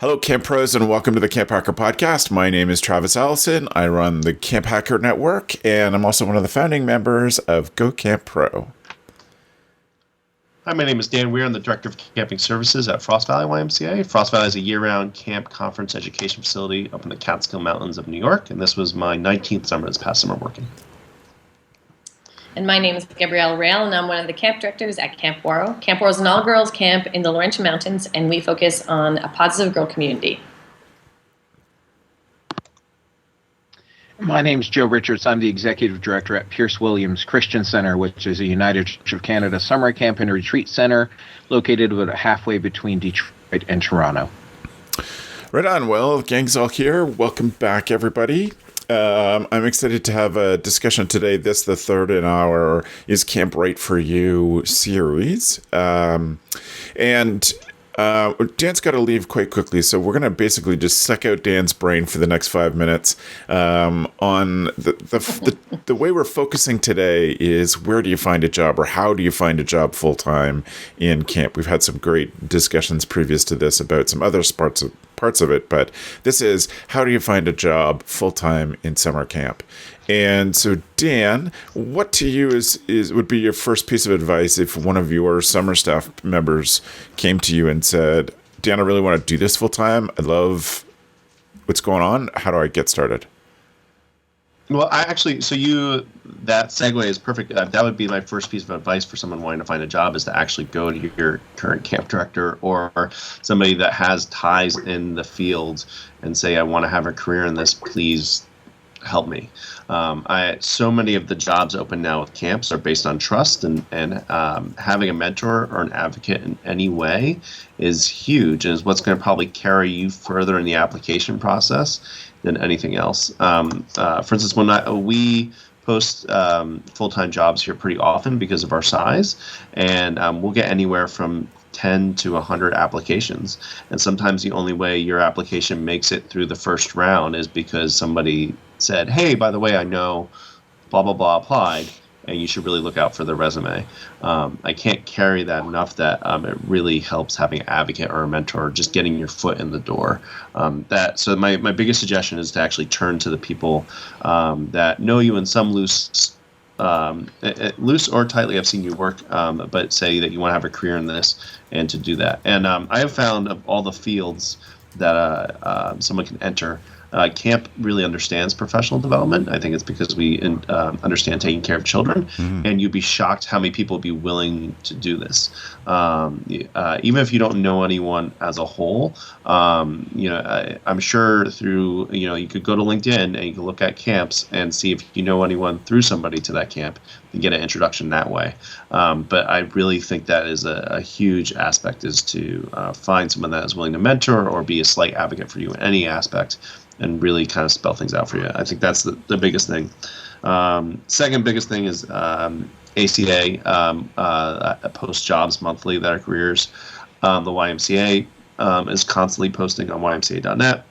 Hello, Camp Pros, and welcome to the CampHacker podcast. My name is Travis Allison. I run the CampHacker network, and I'm also one of the founding members of Go Camp Pro. Hi, my name is Dan Weir. I'm the Director of Camping Services at Frost Valley YMCA. Frost Valley is a year-round camp conference education facility up in the Catskill Mountains of New York, and this was my 19th summer this past summer working. And my name is Gabrielle Rail, and I'm one of the camp directors at Camp Waro. Camp Waro is an all-girls camp in the Laurentian Mountains, and we focus on a positive girl community. My name is Joe Richards. I'm the Executive Director at Pierce Williams Christian Center, which is a United Church of Canada summer camp and retreat center located about halfway between Detroit and Toronto. Right on. Well, gang's all here. Welcome back, everybody. I'm excited to have a discussion today. This, the third in our Is Camp Right For You series. Dan's got to leave quite quickly, so we're going to basically just suck out Dan's brain for the next 5 minutes. On the way we're focusing today is where do you find a job, or how do you find a job full-time in camp? We've had some great discussions previous to this about some other parts of it, but this is how do you find a job full-time in summer camp? And so, Dan, what to you would be your first piece of advice if one of your summer staff members came to you and said, Dan, I really want to do this full-time. I love what's going on. How do I get started? Well, that segue is perfect. That would be my first piece of advice for someone wanting to find a job, is to actually go to your current camp director or somebody that has ties in the field and say, I want to have a career in this, please help me. So many of the jobs open now with camps are based on trust, and having a mentor or an advocate in any way is huge, and is what's going to probably carry you further in the application process than anything else. For instance, when we post full-time jobs here pretty often because of our size, and we'll get anywhere from 10 to 100 applications. And sometimes the only way your application makes it through the first round is because somebody said, hey, by the way, I know blah, blah, blah applied, and you should really look out for the resume. I can't carry that enough that it really helps having an advocate or a mentor, just getting your foot in the door. So my biggest suggestion is to actually turn to the people that know you in some loose or tightly. I've seen you work, but say that you want to have a career in this and to do that. And I have found of all the fields that someone can enter, camp really understands professional development. I think it's because we understand taking care of children, and you'd be shocked how many people would be willing to do this. Even if you don't know anyone as a whole, I'm sure through, you could go to LinkedIn and you can look at camps and see if you know anyone through somebody to that camp and get an introduction that way. But I really think that is a huge aspect, is to find someone that is willing to mentor or be a slight advocate for you in any aspect, and really kind of spell things out for you. I think that's the biggest thing. Second biggest thing is ACA posts jobs monthly that are careers. The YMCA is constantly posting on ymca.net.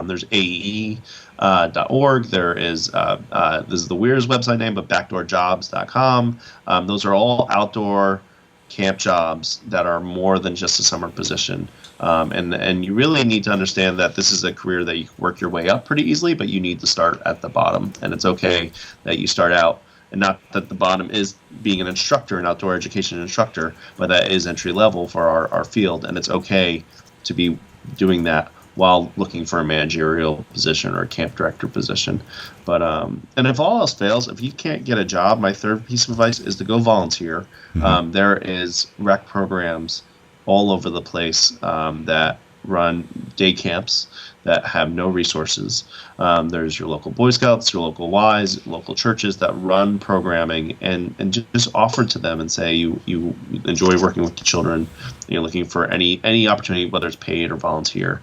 There's AEE.org. There is, this is the Weir's website name, but backdoorjobs.com. Those are all outdoor camp jobs that are more than just a summer position. And you really need to understand that this is a career that you can work your way up pretty easily, but you need to start at the bottom. And it's okay that you start out, and not that the bottom is being an instructor, an outdoor education instructor, but that is entry level for our field. And it's okay to be doing that while looking for a managerial position or a camp director position. But and if all else fails, if you can't get a job, my third piece of advice is to go volunteer. There is rec programs all over the place that run day camps that have no resources. There's your local Boy Scouts, your local Ys, local churches that run programming, and just offer to them and say you enjoy working with children, you're looking for any opportunity, whether it's paid or volunteer.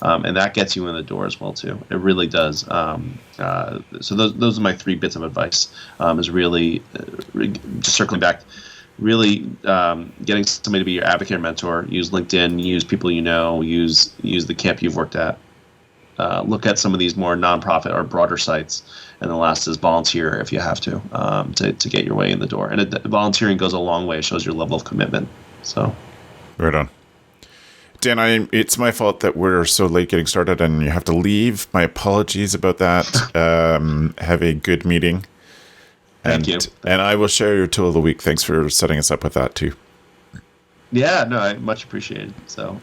And that gets you in the door as well too. It really does. So those are my 3 bits of advice. Is really just circling back, really getting somebody to be your advocate or mentor. Use LinkedIn. Use people you know. Use the camp you've worked at. Look at some of these more nonprofit or broader sites. And the last is volunteer if you have to get your way in the door. And volunteering goes a long way. It shows your level of commitment. So, right on. Dan, it's my fault that we're so late getting started and you have to leave. My apologies about that. Have a good meeting. Thank you. And I will share your tool of the week. Thanks for setting us up with that too. Yeah, no, I much appreciated. So,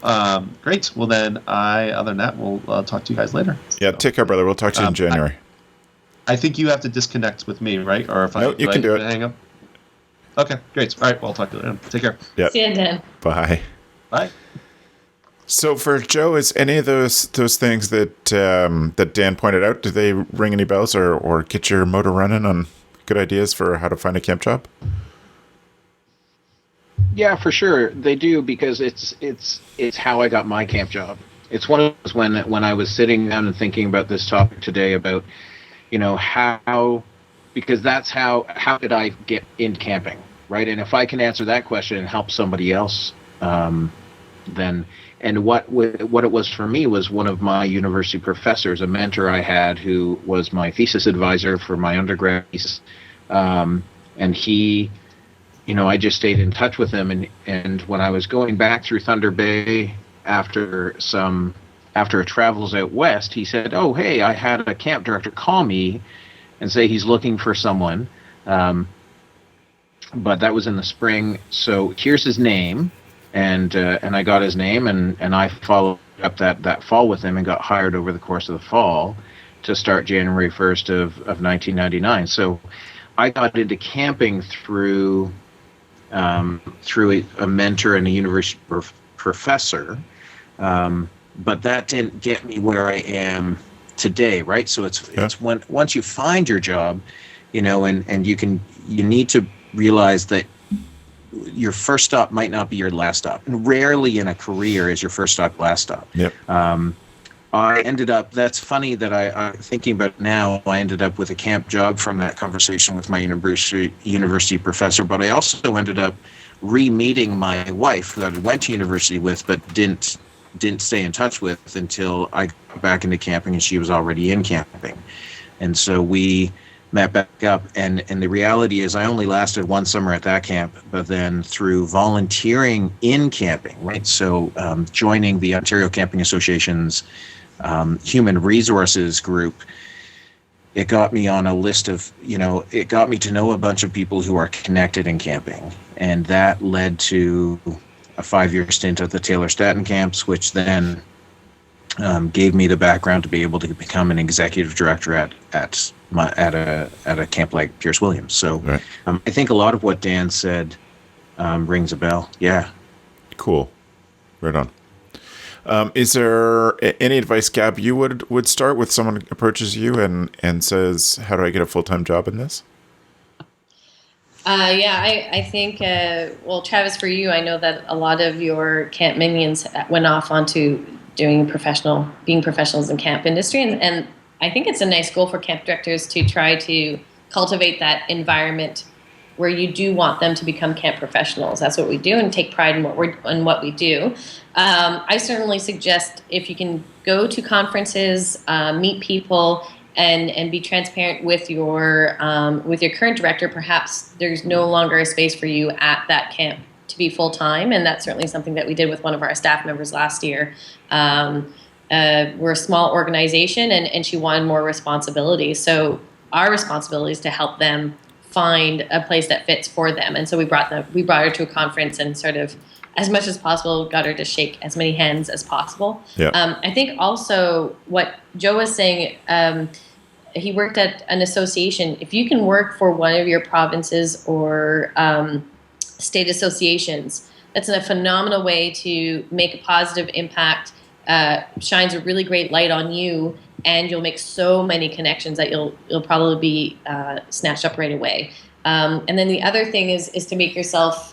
great. Well, then, other than that, we'll talk to you guys later. Yeah, take care, brother. We'll talk to you in January. I think you have to disconnect with me, right? Or if you can do it. Hang up. Okay, great. All right, well, I'll talk to you later. Take care. Yep. See you, Dan. Bye. Bye. So for Joe, is any of those things that that Dan pointed out, do they ring any bells or get your motor running on good ideas for how to find a camp job? Yeah, for sure they do, because it's how I got my camp job. It's one of those when I was sitting down and thinking about this topic today about, how, because that's how did I get into camping, right? And if I can answer that question and help somebody else, then, and what it was for me was one of my university professors, a mentor I had who was my thesis advisor for my undergrad thesis, and he. I just stayed in touch with him, and when I was going back through Thunder Bay after a travels out west, he said, "Oh, hey, I had a camp director call me and say he's looking for someone." But that was in the spring, so here's his name, and I got his name, and I followed up that fall with him and got hired over the course of the fall to start January 1st of 1999. So I got into camping through a mentor and a university professor, but that didn't get me where I am today, right? So it's once you find your job, and you need to realize that your first stop might not be your last stop. And rarely in a career is your first stop last stop. Yep. I ended up, that's funny that I thinking about it now, I ended up with a camp job from that conversation with my university professor, but I also ended up re-meeting my wife that I went to university with, but didn't stay in touch with until I got back into camping, and she was already in camping. And so we met back up, and the reality is I only lasted one summer at that camp, but then through volunteering in camping, right? So joining the Ontario Camping Association's human resources group, it got me on a list of, it got me to know a bunch of people who are connected in camping. And that led to a 5-year stint at the Taylor Staton camps, which then gave me the background to be able to become an executive director at a camp like Pierce Williams. So right. I think a lot of what Dan said rings a bell. Yeah. Cool. Right on. Is there any advice, Gab, you would start with someone approaches you and says, how do I get a full-time job in this? I think, Travis, for you, I know that a lot of your camp minions went off onto being professionals in camp industry. And I think it's a nice goal for camp directors to try to cultivate that environment where you do want them to become camp professionals. That's what we do, and take pride in what we do. I certainly suggest if you can go to conferences, meet people, and be transparent with your current director. Perhaps there's no longer a space for you at that camp to be full time, and that's certainly something that we did with one of our staff members last year. We're a small organization, and she wanted more responsibility. So our responsibility is to help them find a place that fits for them. And so we brought her to a conference and sort of, as much as possible, got her to shake as many hands as possible. Yeah. I think also what Joe was saying, he worked at an association. If you can work for one of your provinces or state associations, that's a phenomenal way to make a positive impact, shines a really great light on you, and you'll make so many connections that you'll probably be snatched up right away. And then the other thing is to make yourself,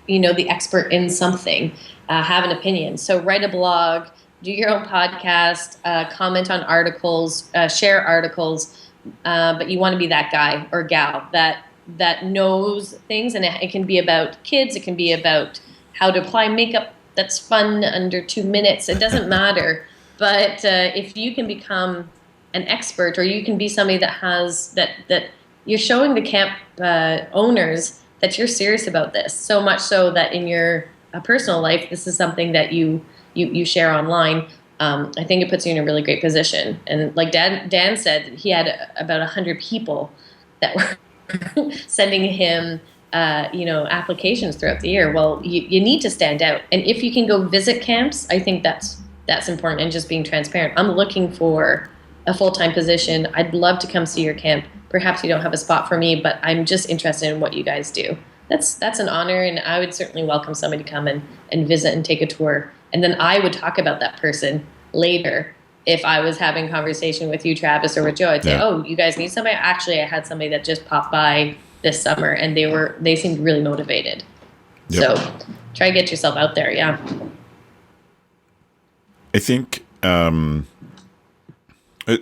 the expert in something, have an opinion. So write a blog, do your own podcast, comment on articles, share articles, but you want to be that guy or gal that knows things, and it can be about kids, it can be about how to apply makeup that's fun under 2 minutes. It doesn't matter. But if you can become an expert, or you can be somebody that has that you're showing the camp owners that you're serious about this, so much so that in your personal life, this is something that you you share online, I think it puts you in a really great position. And like Dan said, he had about 100 people that were sending him applications throughout the year. Well, you need to stand out. And if you can go visit camps, I think that's important, and just being transparent. I'm looking for a full-time position. I'd love to come see your camp. Perhaps you don't have a spot for me, but I'm just interested in what you guys do. That's an honor, and I would certainly welcome somebody to come and visit and take a tour. And then I would talk about that person later. If I was having a conversation with you, Travis, or with Joe, I'd say, oh, you guys need somebody? Actually, I had somebody that just popped by this summer, and they seemed really motivated. Yep. So try to get yourself out there, yeah. I think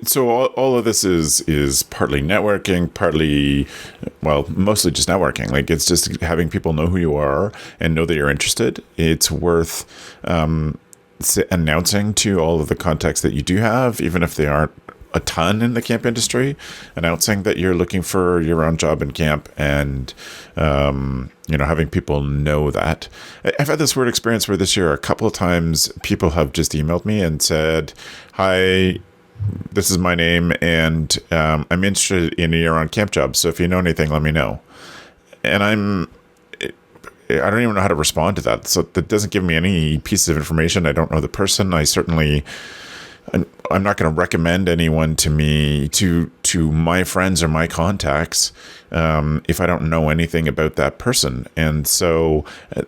so. All of this is partly networking, partly, well, mostly just networking. Like, it's just having people know who you are and know that you're interested. It's worth announcing to all of the contacts that you do have, even if they aren't a ton in the camp industry, announcing that you're looking for your own job in camp, and having people know that. I've had this weird experience where this year a couple of times people have just emailed me and said, hi, this is my name, and I'm interested in a year-round camp job, so if you know anything, let me know. And I don't even know how to respond to that, so that doesn't give me any piece of information. I don't know the person. I'm not going to recommend anyone to me, to my friends or my contacts, if I don't know anything about that person. And so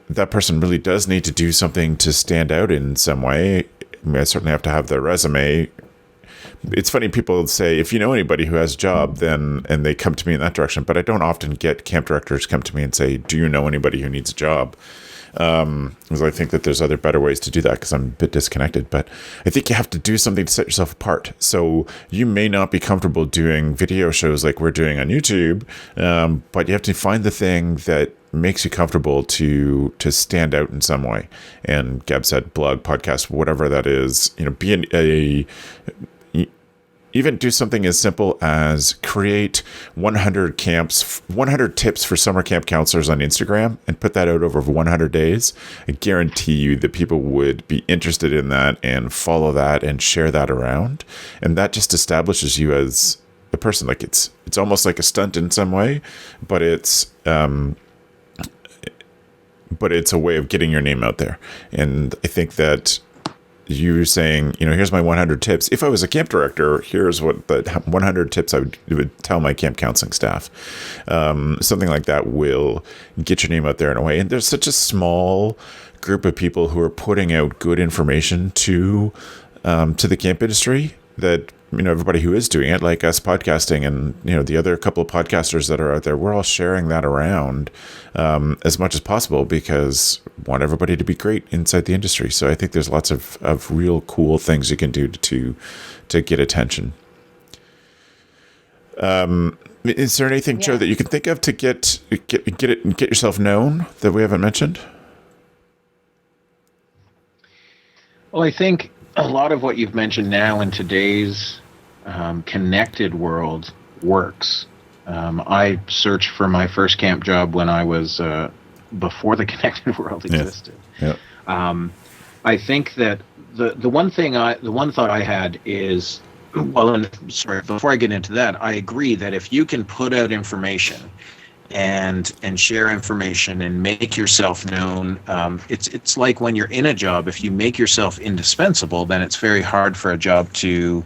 that person really does need to do something to stand out in some way. I certainly have to have their resume. It's funny, people say, if you know anybody who has a job, and they come to me in that direction, but I don't often get camp directors come to me and say, do you know anybody who needs a job? Because I think that there's other better ways to do that, because I'm a bit disconnected. But I think you have to do something to set yourself apart. So you may not be comfortable doing video shows like we're doing on YouTube, but you have to find the thing that makes you comfortable to stand out in some way. And Gabz said blog, podcast, whatever that is, even do something as simple as create 100 tips for summer camp counselors on Instagram, and put that out over 100 days. I guarantee you that people would be interested in that and follow that and share that around. And that just establishes you as a person. Like, it's almost like a stunt in some way, but it's a way of getting your name out there. And I think that you saying, here's my 100 tips. If I was a camp director, here's what the 100 tips I would tell my camp counseling staff. Something like that will get your name out there in a way. And there's such a small group of people who are putting out good information to the camp industry that, everybody who is doing it, like us podcasting and, the other couple of podcasters that are out there, we're all sharing that around as much as possible, because we want everybody to be great inside the industry. So I think there's lots of real cool things you can do to get attention. Is there anything, Joe, that you can think of to get yourself known that we haven't mentioned? Well, I think a lot of what you've mentioned now in today's connected world works. I searched for my first camp job when I was before the connected world existed. Yeah. I think that the one thought I had is, before I get into that, I agree that if you can put out information and share information and make yourself known, it's like when you're in a job, if you make yourself indispensable, then it's very hard for a job to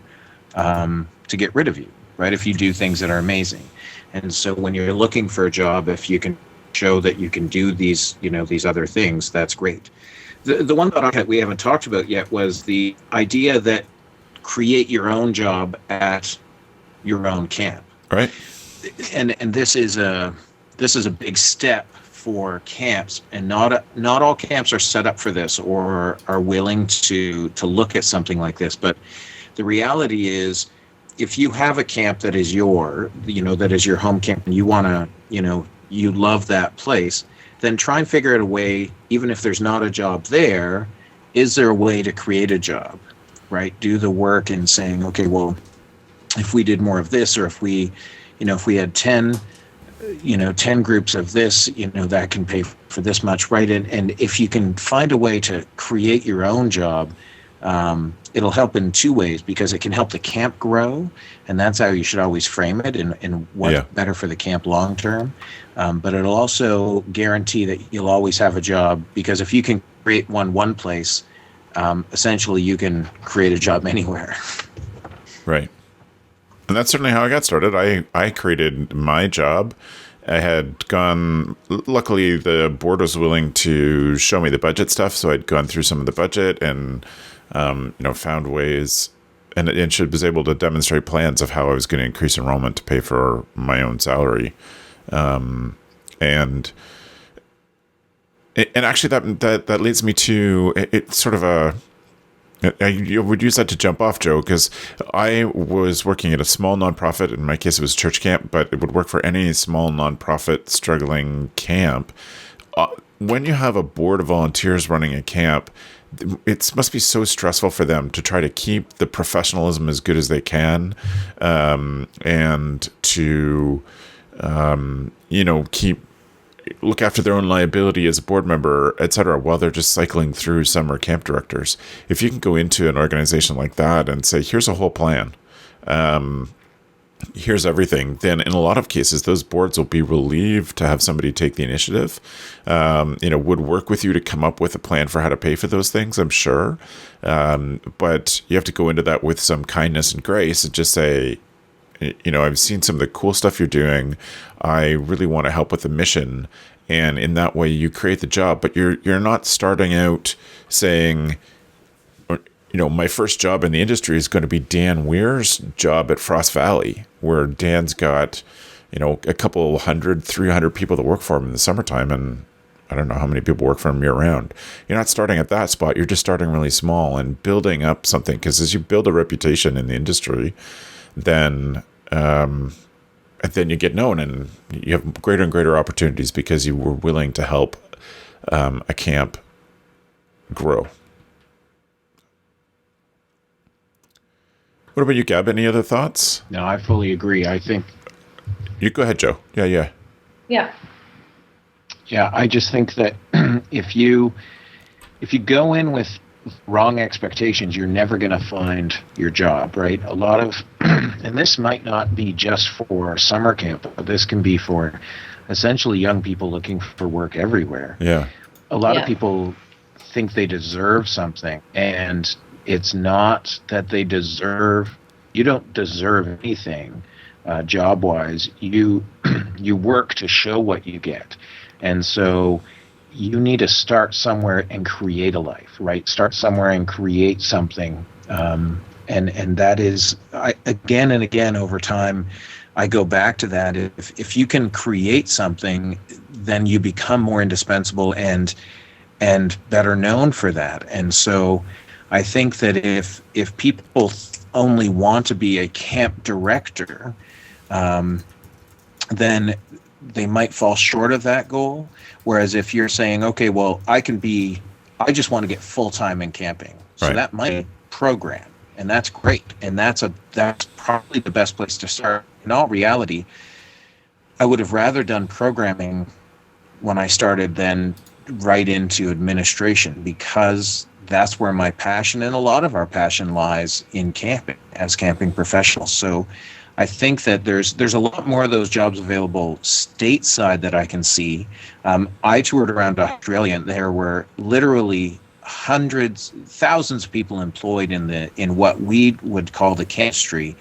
get rid of you, right? If you do things that are amazing. And so when you're looking for a job, if you can show that you can do these other things, that's great. The one that we haven't talked about yet was the idea that create your own job at your own camp. Right. And this is a big step for camps, and not all camps are set up for this or are willing to look at something like this. But the reality is, if you have a camp that is that is your home camp, and you want to, you love that place, then try and figure out a way, even if there's not a job there, is there a way to create a job, right? Do the work in saying, okay, well, if we did more of this, or if we had 10 10 groups of this, that can pay for this much, right? And if you can find a way to create your own job, it'll help in two ways, because it can help the camp grow, and that's how you should always frame it, and what's better for the camp long term. But it'll also guarantee that you'll always have a job, because if you can create one place, essentially you can create a job anywhere. Right. And that's certainly how I got started. I created my job. I had gone, luckily the board was willing to show me the budget stuff. So I'd gone through some of the budget and, found ways and was able to demonstrate plans of how I was going to increase enrollment to pay for my own salary. And actually that leads me to it's sort of I would use that to jump off, Joe, because I was working at a small nonprofit. In my case, it was church camp, but it would work for any small nonprofit struggling camp. When you have a board of volunteers running a camp, it must be so stressful for them to try to keep the professionalism as good as they can, and to look after their own liability as a board member, et cetera, while they're just cycling through summer camp directors. If you can go into an organization like that and say, here's a whole plan, here's everything, then in a lot of cases, those boards will be relieved to have somebody take the initiative, would work with you to come up with a plan for how to pay for those things, I'm sure. But you have to go into that with some kindness and grace and just say, I've seen some of the cool stuff you're doing. I really want to help with the mission. And in that way, you create the job. But you're not starting out saying, my first job in the industry is going to be Dan Weir's job at Frost Valley, where Dan's got, a couple 300 people that work for him in the summertime. And I don't know how many people work for him year round. You're not starting at that spot. You're just starting really small and building up something. Because as you build a reputation in the industry, then you get known and you have greater and greater opportunities because you were willing to help a camp grow. What about you, Gab? Any other thoughts? No, I fully agree. I think... You go ahead, Joe. Yeah. Yeah, I just think that if you go in with wrong expectations, you're never going to find your job, right? A lot of, and this might not be just for summer camp, but this can be for essentially young people looking for work everywhere. Yeah. A lot of people think they deserve something, and it's not that you don't deserve anything job-wise. You work to show what you get. And so you need to start somewhere and create a life, right? Start somewhere and create something. And that is, again and again over time, I go back to that. If you can create something, then you become more indispensable and better known for that. And so I think that if people only want to be a camp director, then they might fall short of that goal. Whereas if you're saying, okay, well, I just want to get full-time in camping. So that might be a program, and that's great. And that's probably the best place to start. In all reality, I would have rather done programming when I started than right into administration, because that's where my passion and a lot of our passion lies in camping as camping professionals. So I think that there's a lot more of those jobs available stateside that I can see. I toured around Australia, and there were literally thousands of people employed in what we would call the camp industry,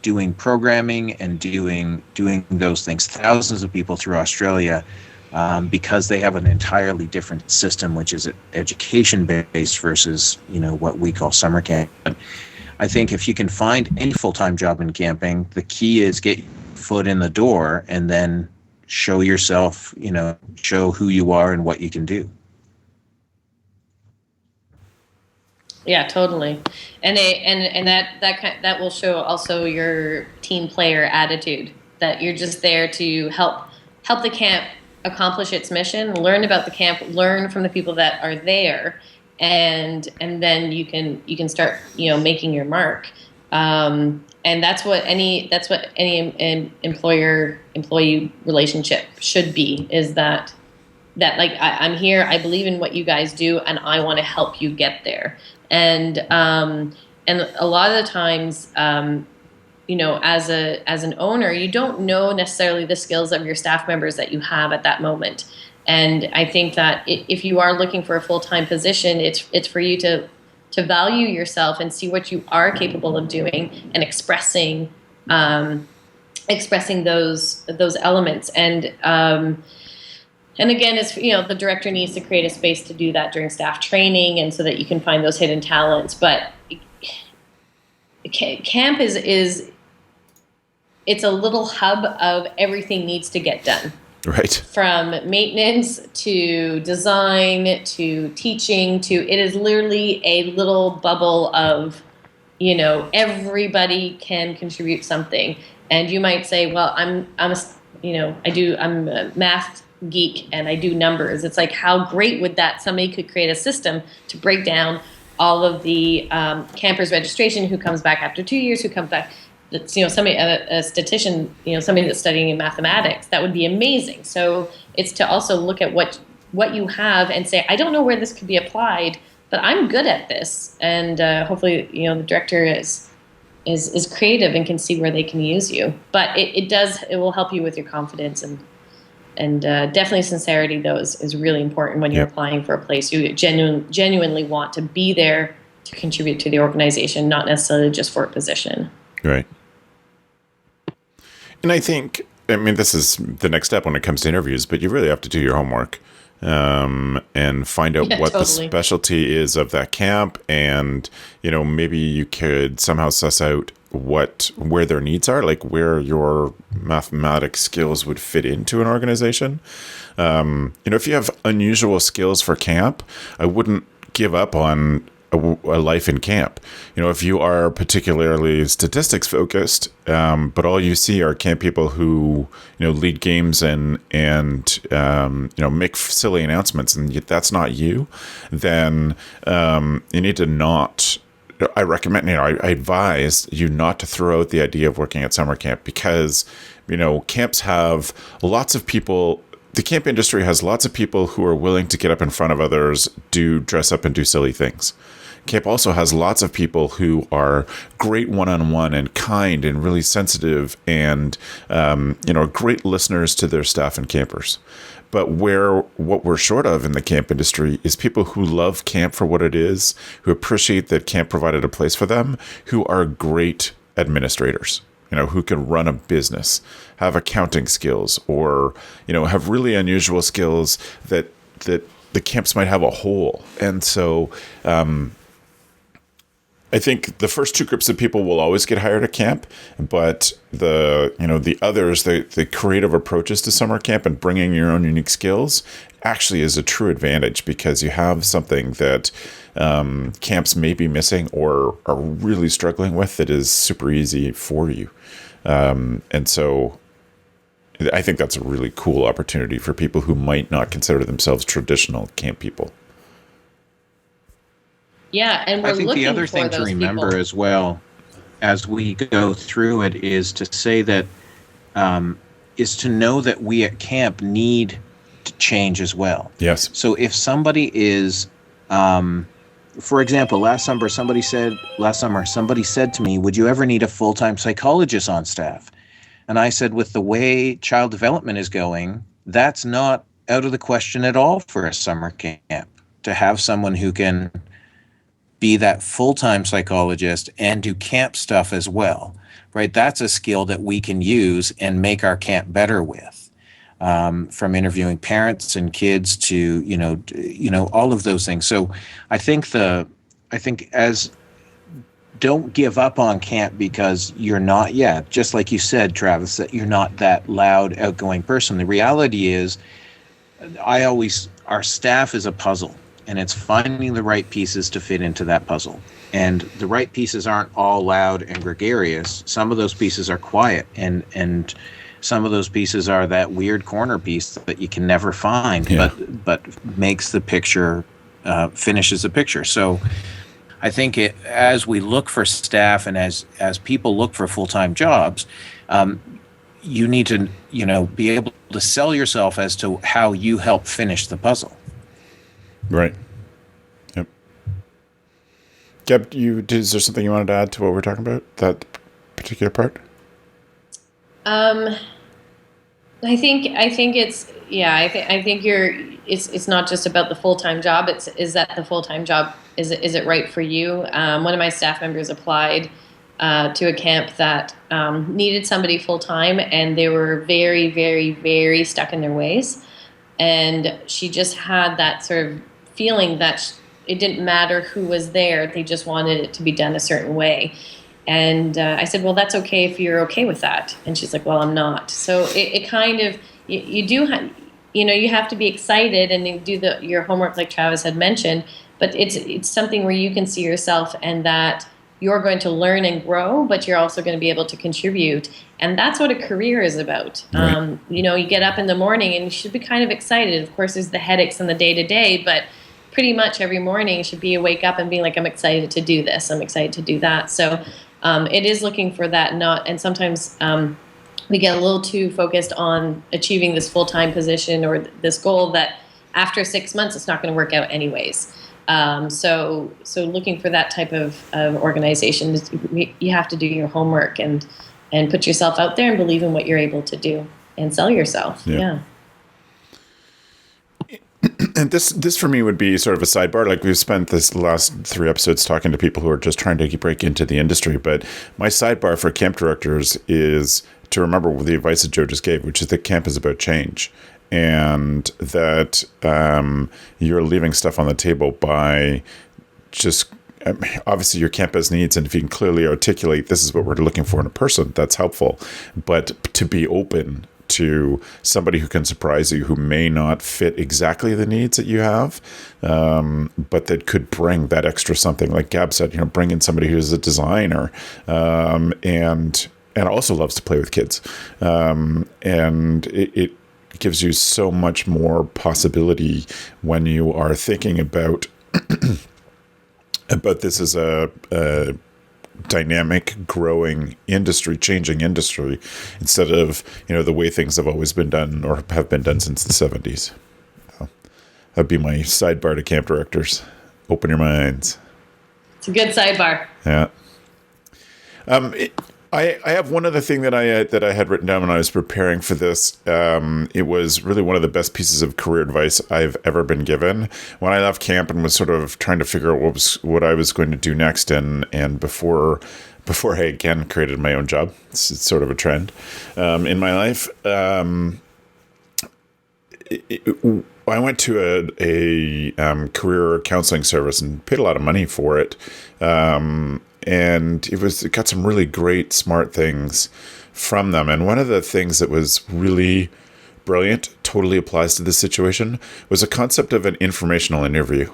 doing programming and doing those things. Thousands of people through Australia, because they have an entirely different system, which is education based versus what we call summer camp. I think if you can find any full-time job in camping, the key is get your foot in the door and then show yourself, show who you are and what you can do. Yeah, totally. And that will show also your team player attitude, that you're just there to help the camp accomplish its mission, learn about the camp, learn from the people that are there, and then you can start making your mark. And And that's what any employer-employee relationship should be, is that like, I'm here, I believe in what you guys do, and I want to help you get there. And a lot of the times, as an owner, you don't know necessarily the skills of your staff members that you have at that moment. And I think that if you are looking for a full-time position, it's for you to value yourself and see what you are capable of doing and expressing those elements. And again, it's, the director needs to create a space to do that during staff training, and so that you can find those hidden talents. But camp is it's a little hub of everything needs to get done. Right. From maintenance to design to teaching it is literally a little bubble of, everybody can contribute something. And you might say, well, I'm a math geek and I do numbers. It's like, how great would that, somebody could create a system to break down all of the campers registration, who comes back after 2 years, who comes back. That's, somebody, a statistician, somebody that's studying in mathematics. That would be amazing. So it's to also look at what you have and say, I don't know where this could be applied, but I'm good at this. And hopefully, the director is creative and can see where they can use you. But it will help you with your confidence, and definitely sincerity, though, is really important when you're applying for a place. You genuinely want to be there to contribute to the organization, not necessarily just for a position. Right. And I think, this is the next step when it comes to interviews, but you really have to do your homework and find out what the specialty is of that camp. And, maybe you could somehow suss out where their needs are, like where your mathematics skills would fit into an organization. If you have unusual skills for camp, I wouldn't give up on a life in camp. If you are particularly statistics focused, but all you see are camp people who, lead games and make silly announcements, and that's not you, then you need to not. I recommend, I advise you not to throw out the idea of working at summer camp, because, camps have lots of people. The camp industry has lots of people who are willing to get up in front of others, dress up and do silly things. Camp also has lots of people who are great one-on-one and kind and really sensitive and, great listeners to their staff and campers. But what we're short of in the camp industry is people who love camp for what it is, who appreciate that camp provided a place for them, who are great administrators, who can run a business, have accounting skills, or, have really unusual skills that the camps might have a hole. And so, I think the first two groups of people will always get hired at camp, but the others, the creative approaches to summer camp and bringing your own unique skills actually is a true advantage, because you have something that camps may be missing or are really struggling with that is super easy for you. And so I think that's a really cool opportunity for people who might not consider themselves traditional camp people. Yeah, and I think the other thing to remember as well, as we go through it, is to say that is to know that we at camp need to change as well. Yes. So if somebody is, for example, last summer somebody said to me, "Would you ever need a full-time psychologist on staff?" And I said, with the way child development is going, that's not out of the question at all for a summer camp, to have someone who can be that full-time psychologist and do camp stuff as well, right? That's a skill that we can use and make our camp better with, from interviewing parents and kids to, all of those things. So I think don't give up on camp because you're not yet, just like you said, Travis, that you're not that loud, outgoing person. The reality is, our staff is a puzzle. And it's finding the right pieces to fit into that puzzle. And the right pieces aren't all loud and gregarious. Some of those pieces are quiet, and some of those pieces are that weird corner piece that you can never find, but makes the picture, finishes the picture. So I think as we look for staff and as people look for full-time jobs, you need to, be able to sell yourself as to how you help finish the puzzle. Right. Yep. Gab, is there something you wanted to add to what we're talking about, that particular part? I think it's not just about the full-time job. Is that the full-time job? Is it right for you? One of my staff members applied to a camp that needed somebody full-time, and they were very, very, very stuck in their ways. And she just had that sort of feeling that it didn't matter who was there. They just wanted it to be done a certain way. And I said, well, that's okay if you're okay with that. And she's like, well, I'm not. So it kind of, you have to be excited and you do your homework like Travis had mentioned, but it's something where you can see yourself and that you're going to learn and grow, but you're also going to be able to contribute. And that's what a career is about. Right. You get up in the morning and you should be kind of excited. Of course, there's the headaches and the day-to-day, but pretty much every morning you should be wake up and being like, I'm excited to do this. I'm excited to do that. So it is looking for that, and sometimes we get a little too focused on achieving this full-time position or this goal that after 6 months it's not going to work out anyways. So looking for that type of organization, you have to do your homework and put yourself out there and believe in what you're able to do and sell yourself. Yeah. And this for me would be sort of a sidebar. Like, we've spent this last 3 episodes talking to people who are just trying to break into the industry. But my sidebar for camp directors is to remember the advice that Joe just gave, which is that camp is about change, and that you're leaving stuff on the table by just obviously your camp has needs, and if you can clearly articulate this is what we're looking for in a person, that's helpful. But to be open to somebody who can surprise you, who may not fit exactly the needs that you have, but that could bring that extra something. Like Gab said, bring in somebody who's a designer and also loves to play with kids. And it gives you so much more possibility when you are thinking about this as a dynamic, growing industry, changing industry, instead of the way things have always been done or have been done since the 70s. So that'd be my sidebar to camp directors. Open your minds. It's a good sidebar. Yeah. I have one other thing that I had written down when I was preparing for this. It was really one of the best pieces of career advice I've ever been given. When I left camp and was sort of trying to figure out what I was going to do next, and before I again created my own job, it's sort of a trend in my life. I went to a career counseling service and paid a lot of money for it. And it got some really great, smart things from them. And one of the things that was really brilliant, totally applies to this situation, was a concept of an informational interview.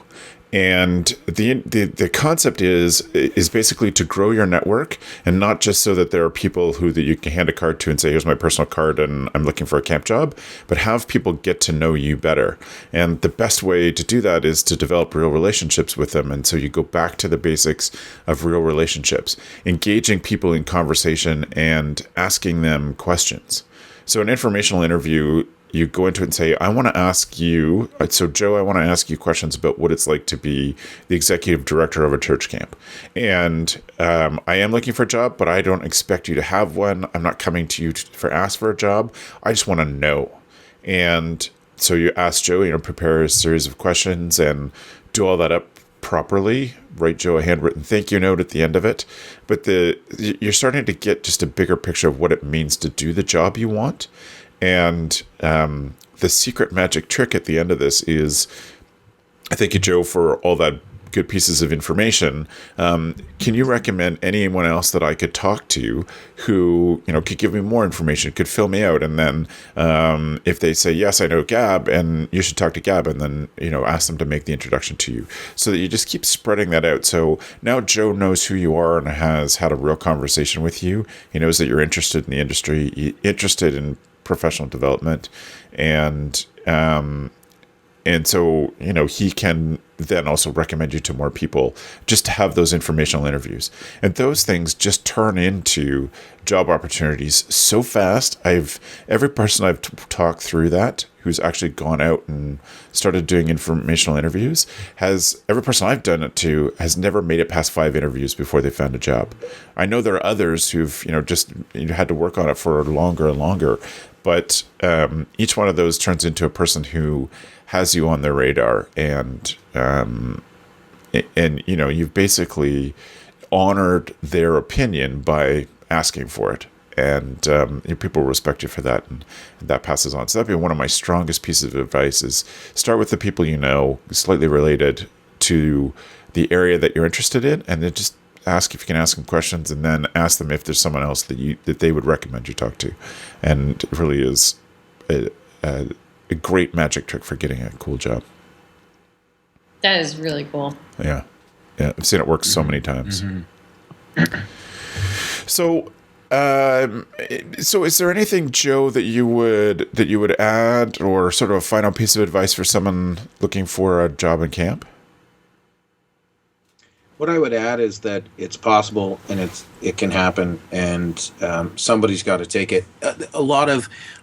And the concept is basically to grow your network, and not just so that there are people that you can hand a card to and say, here's my personal card and I'm looking for a camp job, but have people get to know you better. And the best way to do that is to develop real relationships with them. And so you go back to the basics of real relationships, engaging people in conversation and asking them questions. So an informational interview, you go into it and say, I want to ask you, so Joe, I want to ask you questions about what it's like to be the executive director of a church camp. And I am looking for a job, but I don't expect you to have one. I'm not coming to you to ask for a job. I just want to know. And so you ask Joe, prepare a series of questions and do all that up properly. Write Joe a handwritten thank you note at the end of it. But you're starting to get just a bigger picture of what it means to do the job you want. And the secret magic trick at the end of this is, thank you, Joe, for all that good pieces of information. Can you recommend anyone else that I could talk to who, could give me more information, could fill me out? And then if they say, yes, I know Gab, and you should talk to Gab, and then, ask them to make the introduction to you, so that you just keep spreading that out. So now Joe knows who you are and has had a real conversation with you. He knows that you're interested in the industry, interested in professional development, and so he can then also recommend you to more people just to have those informational interviews. And those things just turn into job opportunities so fast. Every person I've talked through that who's actually gone out and started doing informational interviews every person I've done it to has never made it past 5 interviews before they found a job. I know there are others who've, just had to work on it for longer and longer, but each one of those turns into a person who has you on their radar, and you've basically honored their opinion by asking for it, and people respect you for that, and that passes on. So that'd be one of my strongest pieces of advice: is start with the people slightly related to the area that you're interested in, and then just ask if you can ask them questions, and then ask them if there's someone else that they would recommend you talk to. And it really is a great magic trick for getting a cool job. That is really cool. Yeah. I've seen it work so many times. So, is there anything, Joe, that you would add, or sort of a final piece of advice for someone looking for a job in camp? What I would add is that it's possible, and it can happen, and somebody's got to take it.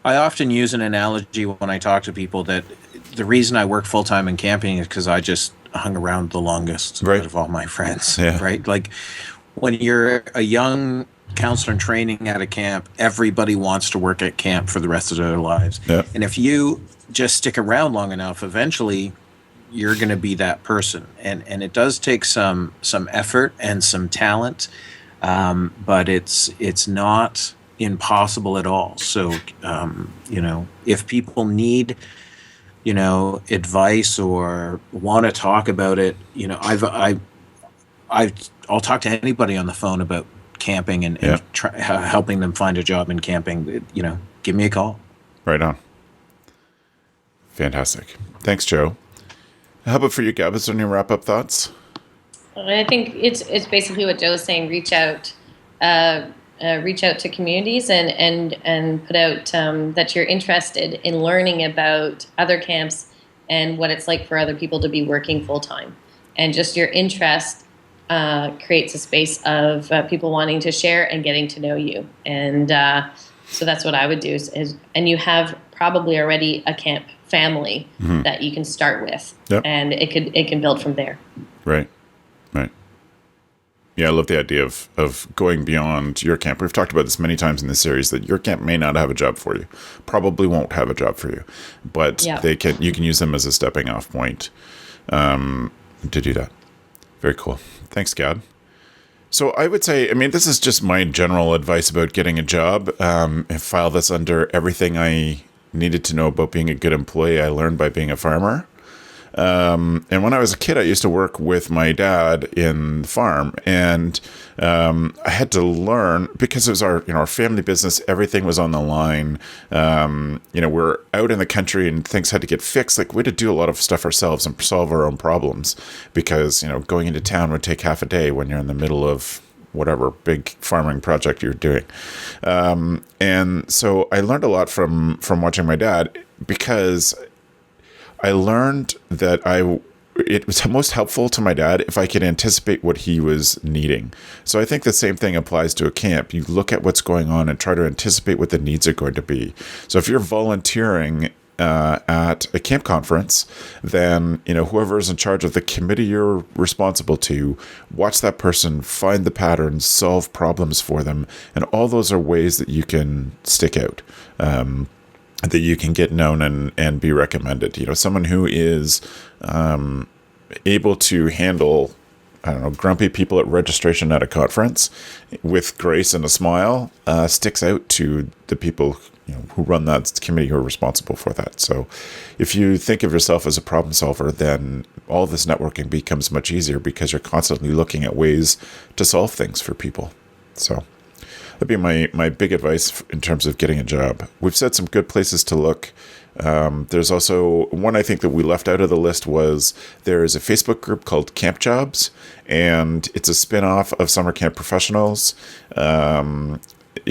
I often use an analogy when I talk to people that the reason I work full time in camping is because I just hung around the longest out of all my friends. Yeah. Right? Like when you're a young counselor in training at a camp, everybody wants to work at camp for the rest of their lives. Yeah. And if you just stick around long enough, eventually you're going to be that person. And it does take some effort and some talent, but it's not impossible at all. So, if people need, advice or want to talk about it, I'll talk to anybody on the phone about camping and helping them find a job in camping. Give me a call. Right on. Fantastic. Thanks, Joe. How about for you, Gabz? Any wrap-up thoughts? I think it's basically what Joe was saying. Reach out to communities and put out that you're interested in learning about other camps and what it's like for other people to be working full time. And just your interest creates a space of people wanting to share and getting to know you. And so that's what I would do. And you have probably already a camp family that you can start with, and it can build from there. Right. Yeah, I love the idea of going beyond your camp. We've talked about this many times in this series, that your camp may not have a job for you, probably won't have a job for you, but you can use them as a stepping off point to do that. Very cool. Thanks, Gab. So I would say, this is just my general advice about getting a job. File this under everything I needed to know about being a good employee I learned by being a farmer. And when I was a kid, I used to work with my dad in the farm, and I had to learn, because it was our family business. Everything was on the line. We're out in the country and things had to get fixed. Like, we had to do a lot of stuff ourselves and solve our own problems, because going into town would take half a day when you're in the middle of whatever big farming project you're doing. And so I learned a lot from watching my dad, because I learned that it was most helpful to my dad if I could anticipate what he was needing. So I think the same thing applies to a camp. You look at what's going on and try to anticipate what the needs are going to be. So if you're volunteering at a camp conference, then whoever is in charge of the committee you're responsible to, watch that person, find the patterns, solve problems for them, and all those are ways that you can stick out, that you can get known and be recommended. Someone who is able to handle, grumpy people at registration at a conference with grace and a smile sticks out to the people who run that committee, who are responsible for that. So if you think of yourself as a problem solver, then all this networking becomes much easier, because you're constantly looking at ways to solve things for people. So that'd be my big advice in terms of getting a job. We've said some good places to look. There's also one I think that we left out of the list was there's a Facebook group called Camp Jobs, and it's a spin-off of Summer Camp Professionals. You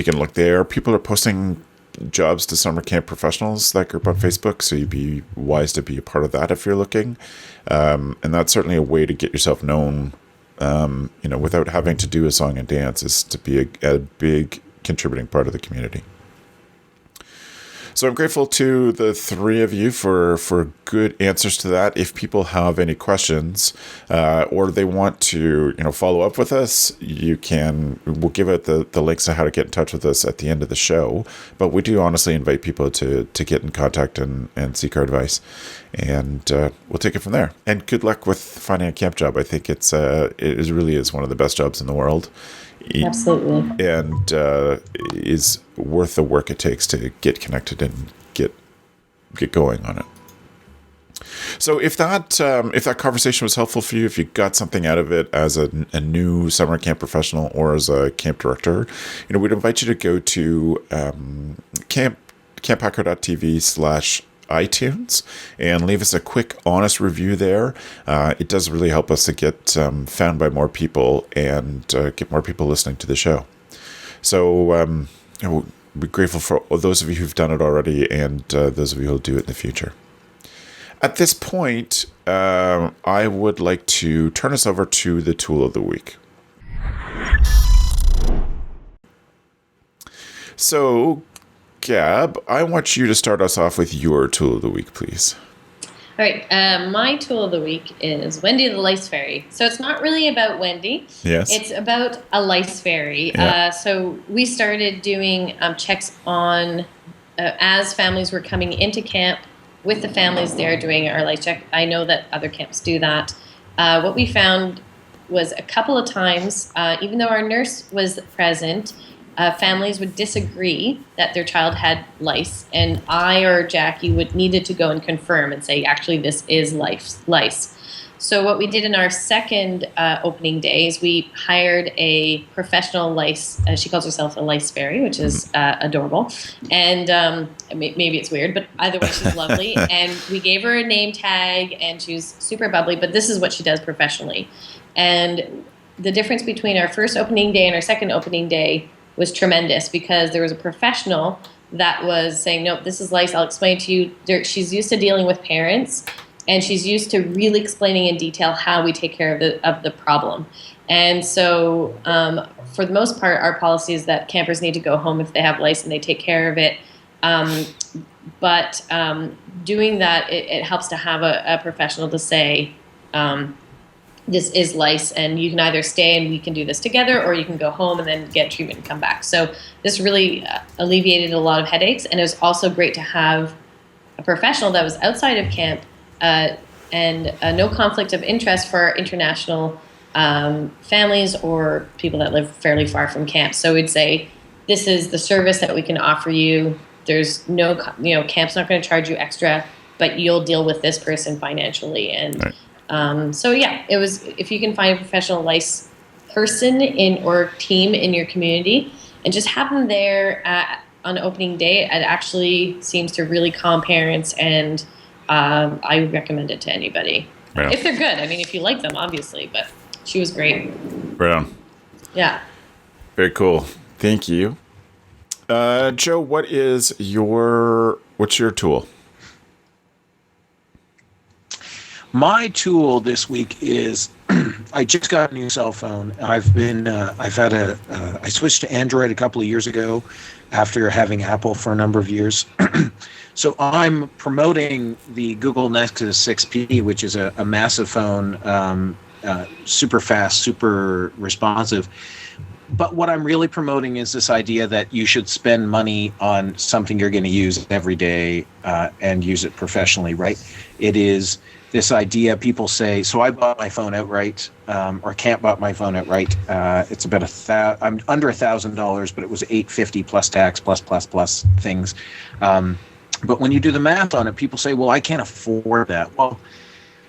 can look there. People are posting jobs to summer camp professionals, that group on Facebook. So you'd be wise to be a part of that if you're looking. And that's certainly a way to get yourself known, without having to do a song and dance, is to be a big contributing part of the community. So I'm grateful to the three of you for good answers to that. If people have any questions or they want to, follow up with us, we'll give out the links to how to get in touch with us at the end of the show. But we do honestly invite people to get in contact and seek our advice. And we'll take it from there. And good luck with finding a camp job. I think it really is one of the best jobs in the world. Absolutely. And is worth the work it takes to get connected and get going on it. So if that conversation was helpful for you, if you got something out of it as a new summer camp professional or as a camp director, we'd invite you to go to camphacker.tv/iTunes and leave us a quick, honest review there. It does really help us to get found by more people and get more people listening to the show. So we're grateful for those of you who've done it already and those of you who'll do it in the future. At this point, I would like to turn us over to the tool of the week. So, Gab, I want you to start us off with your tool of the week, please. All right. My tool of the week is Wendy the Lice Fairy. So it's not really about Wendy. Yes. It's about a lice fairy. Yeah. So we started doing checks on as families were coming into camp with the families there doing our lice check. I know that other camps do that. What we found was a couple of times, even though our nurse was present, families would disagree that their child had lice, and I or Jackie needed to go and confirm and say, actually, this is lice. So what we did in our second opening day is we hired a professional lice. She calls herself a lice fairy, which is adorable. And maybe it's weird, but either way, she's lovely. And we gave her a name tag, and she's super bubbly, but this is what she does professionally. And the difference between our first opening day and our second opening day was tremendous, because there was a professional that was saying, nope, this is lice. I'll explain to you. She's used to dealing with parents, and she's used to really explaining in detail how we take care of the problem. And so for the most part, our policy is that campers need to go home if they have lice and they take care of it. But doing that, it helps to have a professional to say, this is lice, and you can either stay and we can do this together, or you can go home and then get treatment and come back. So this really alleviated a lot of headaches, and it was also great to have a professional that was outside of camp and no conflict of interest for our international families or people that live fairly far from camp. So we'd say, this is the service that we can offer you. There's no, camp's not going to charge you extra, but you'll deal with this person financially. And right. So yeah, it was, if you can find a professional lice person or team in your community and just have them there on opening day, it actually seems to really calm parents, and I would recommend it to anybody. Right. If they're good. I mean, if you like them, obviously, but she was great. Right on. Yeah. Very cool. Thank you. Joe, what's your tool? My tool this week is I just got a new cell phone. I switched to Android a couple of years ago after having Apple for a number of years. So I'm promoting the Google Nexus 6P, which is a massive phone, super fast, super responsive. But what I'm really promoting is this idea that you should spend money on something you're going to use every day and use it professionally, right? It is this idea, people say, so I bought my phone outright, or Camp bought my phone outright. It's about I'm under $1,000, but it was $850 plus tax, plus things. But when you do the math on it, people say, well, I can't afford that. Well,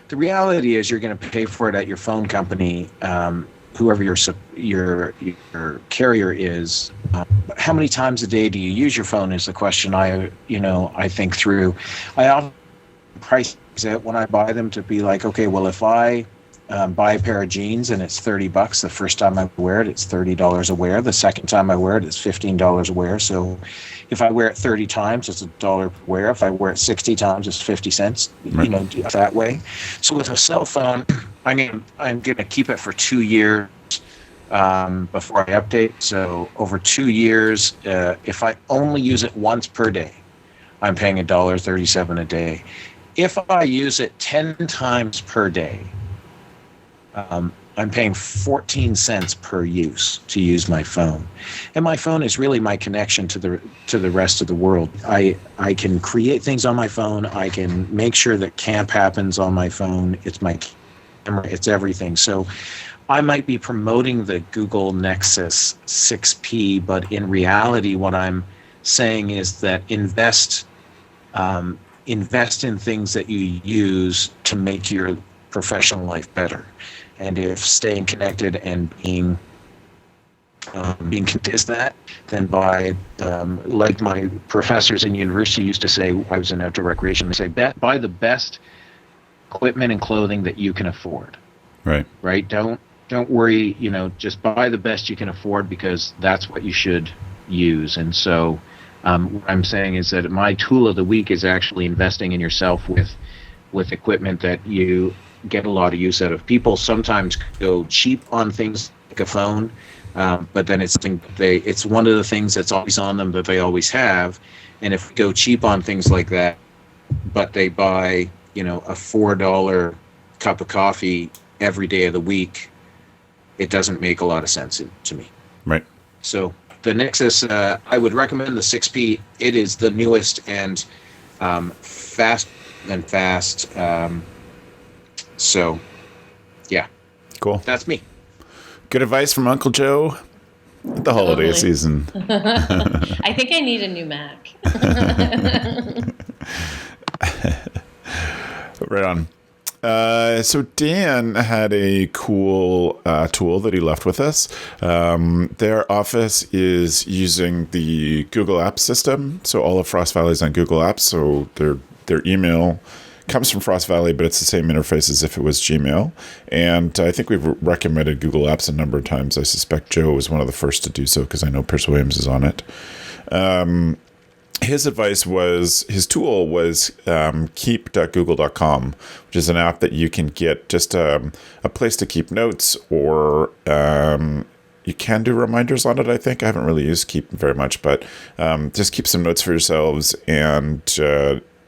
the reality is you're going to pay for it at your phone company, whoever your carrier is. But how many times a day do you use your phone is the question I think through. I often price it when I buy them to be like, okay, well, if I buy a pair of jeans and it's $30. The first time I wear it, it's $30 a wear. The second time I wear it, it's $15 a wear. So if I wear it 30 times, it's $1 per wear. If I wear it 60 times, it's 50 cents, that way. So with a cell phone, I'm going to keep it for 2 years before I update. So over 2 years, if I only use it once per day, I'm paying $1.37 a day. If I use it 10 times per day, I'm paying 14 cents per use to use my phone. And my phone is really my connection to the rest of the world. I can create things on my phone. I can make sure that camp happens on my phone. It's my camera. It's everything. So I might be promoting the Google Nexus 6P, but in reality, what I'm saying is that invest in things that you use to make your professional life better. And if staying connected and being is that, then buy, like my professors in university used to say, I was in outdoor recreation, they say, buy the best equipment and clothing that you can afford. Right. Right? Don't worry, just buy the best you can afford, because that's what you should use. And so what I'm saying is that my tool of the week is actually investing in yourself with equipment that you get a lot of use out of. People sometimes go cheap on things like a phone, but then it's one of the things that's always on them that they always have. And if we go cheap on things like that, but they buy, a $4 cup of coffee every day of the week, it doesn't make a lot of sense to me. Right. So the Nexus, I would recommend the 6P. It is the newest and fast. So, yeah. Cool. That's me. Good advice from Uncle Joe at the holiday season. I think I need a new Mac. Right on. So Dan had a cool tool that he left with us. Their office is using the Google Apps system. So all of Frost Valley is on Google Apps. So their email comes from Frost Valley, but it's the same interface as if it was Gmail. And I think we've recommended Google Apps a number of times. I suspect Joe was one of the first to do so because I know Pierce Williams is on it. His tool was keep.google.com, which is an app that you can get just a place to keep notes, or you can do reminders on it, I think. I haven't really used Keep very much, but just keep some notes for yourselves and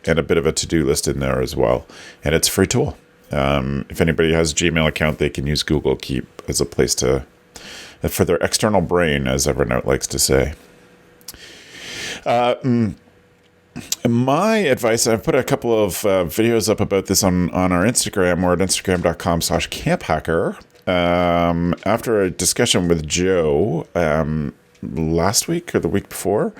a bit of a to-do list in there as well. And it's a free tool. If anybody has a Gmail account, they can use Google Keep as a place for their external brain, as Evernote likes to say. My advice, I've put a couple of videos up about this on our Instagram, or at instagram.com/CampHacker. After a discussion with Joe last week or the week before,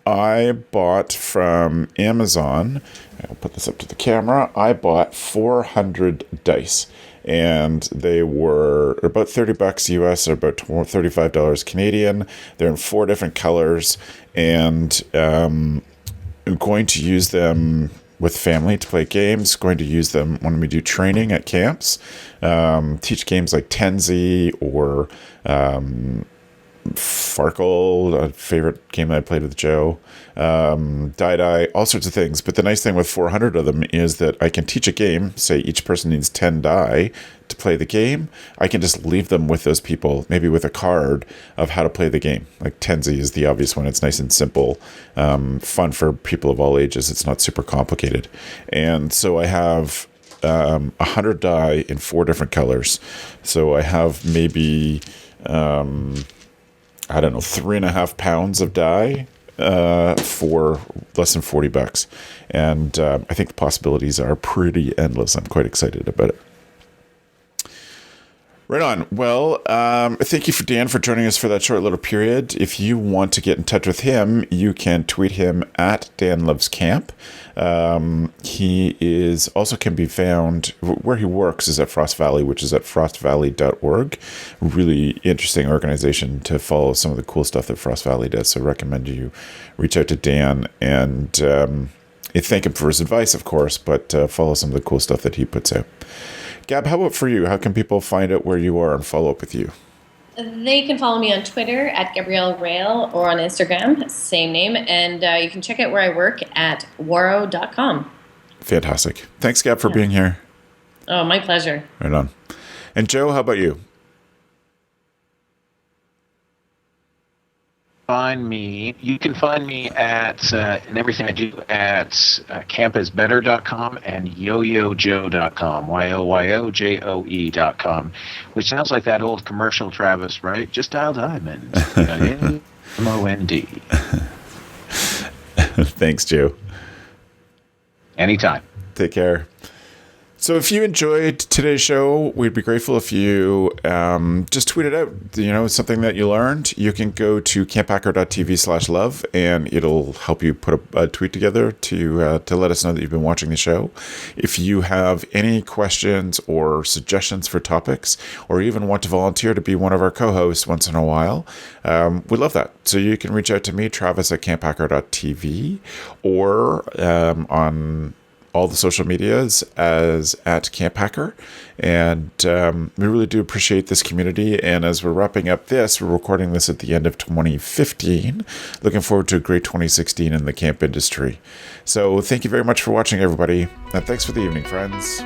I bought from Amazon, I'll put this up to the camera, I bought 400 dice. And they were about $30 US, or about $35 Canadian. They're in 4 different colors, and I'm going to use them with family to play games. Going to use them when we do training at camps. Teach games like Tenzi or Farkle, a favorite game that I played with Joe, Die, all sorts of things. But the nice thing with 400 of them is that I can teach a game, say each person needs 10 die to play the game. I can just leave them with those people, maybe with a card of how to play the game. Like Tenzi is the obvious one. It's nice and simple, fun for people of all ages. It's not super complicated. And so I have 100 die in 4 different colors. So I have maybe... 3.5 pounds of dye for less than $40. And I think the possibilities are pretty endless. I'm quite excited about it. Right on. Well, thank you for Dan for joining us for that short little period. If you want to get in touch with him, you can tweet him at Dan Loves Camp. He is also can be found where he works is at Frost Valley, which is at frostvalley.org. Really interesting organization to follow some of the cool stuff that Frost Valley does. So I recommend you reach out to Dan and thank him for his advice, of course, but follow some of the cool stuff that he puts out. Gab, how about for you? How can people find out where you are and follow up with you? They can follow me on Twitter at Gabrielle Rail or on Instagram, same name. And you can check out where I work at waro.com. Fantastic. Thanks, Gab, for being here. Oh, my pleasure. Right on. And Joe, how about you? You can find me at and everything I do at campisbetter.com and yoyojoe.com, yoyojoe.com, which sounds like that old commercial, Travis, right? Just dial Diamond. MOND. Thanks, Joe. Anytime. Take care. So if you enjoyed today's show, we'd be grateful if you just tweet it out. Something that you learned. You can go to camphacker.tv/love, and it'll help you put a tweet together to let us know that you've been watching the show. If you have any questions or suggestions for topics, or even want to volunteer to be one of our co-hosts once in a while, we love that. So you can reach out to me, Travis at camphacker.tv, or on all the social medias as at CampHacker. And we really do appreciate this community. And as we're wrapping up this, we're recording this at the end of 2015. Looking forward to a great 2016 in the camp industry. So thank you very much for watching, everybody. And thanks for the evening, friends.